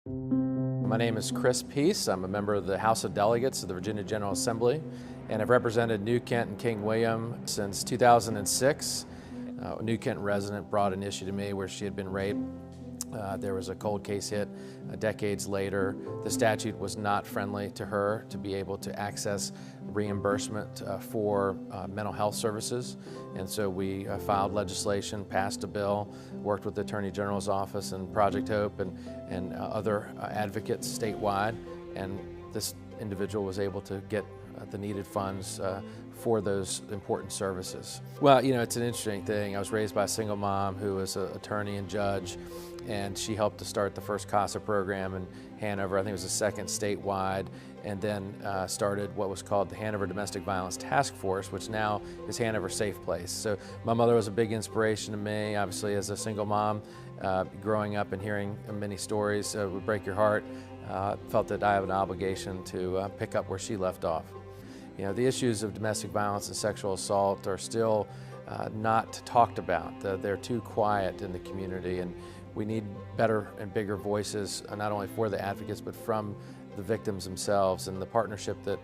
My name is Chris Peace. I'm a member of the House of Delegates of the Virginia General Assembly, and I've represented New Kent and King William since 2006. A New Kent resident brought an issue to me where she had been raped. There was a cold case hit decades later. The statute was not friendly to her to be able to access reimbursement for mental health services. And so we filed legislation, passed a bill, worked with the Attorney General's office and Project Hope and other advocates statewide. And this individual was able to get the needed funds for those important services. Well, it's an interesting thing. I was raised by a single mom who was an attorney and judge, and she helped to start the first CASA program in Hanover. I think it was the second statewide, and then started what was called the Hanover Domestic Violence Task Force, which now is Hanover Safe Place. So my mother was a big inspiration to me, obviously as a single mom. Growing up and hearing many stories would break your heart. Felt that I have an obligation to pick up where she left off. The issues of domestic violence and sexual assault are still not talked about. They're too quiet in the community, and we need better and bigger voices, not only for the advocates, but from the victims themselves. And the partnership that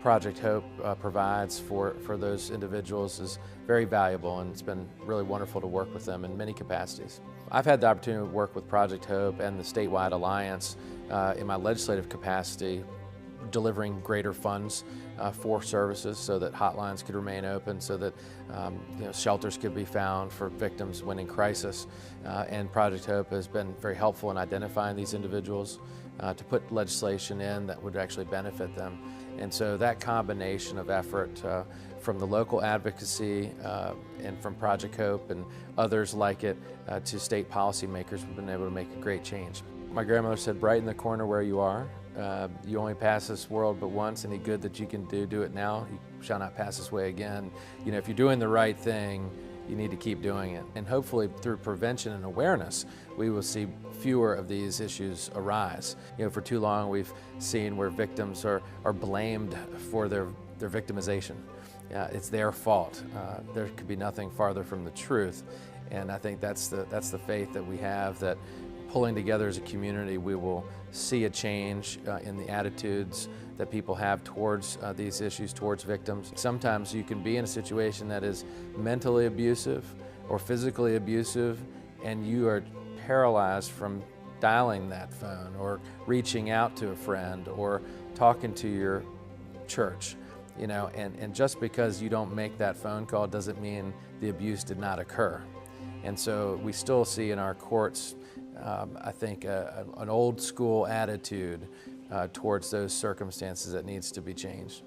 Project Hope provides for those individuals is very valuable, and it's been really wonderful to work with them in many capacities. I've had the opportunity to work with Project Hope and the statewide alliance in my legislative capacity, delivering greater funds for services so that hotlines could remain open, so that shelters could be found for victims when in crisis. And Project Hope has been very helpful in identifying these individuals to put legislation in that would actually benefit them. And so that combination of effort from the local advocacy and from Project Hope and others like it to state policymakers, we've been able to make a great change. My grandmother said, "Brighten the corner where you are. You only pass this world but once. Any good that you can do it now. You shall not pass this way again." If you're doing the right thing, you need to keep doing it. And hopefully through prevention and awareness, we will see fewer of these issues arise. For too long we've seen where victims are blamed for their victimization. It's their fault. There could be nothing farther from the truth. And I think that's the faith that we have, that pulling together as a community, we will see a change in the attitudes that people have towards these issues, towards victims. Sometimes you can be in a situation that is mentally abusive or physically abusive, and you are paralyzed from dialing that phone or reaching out to a friend or talking to your church. And just because you don't make that phone call doesn't mean the abuse did not occur. And so we still see in our courts, I think, an old school attitude towards those circumstances that needs to be changed.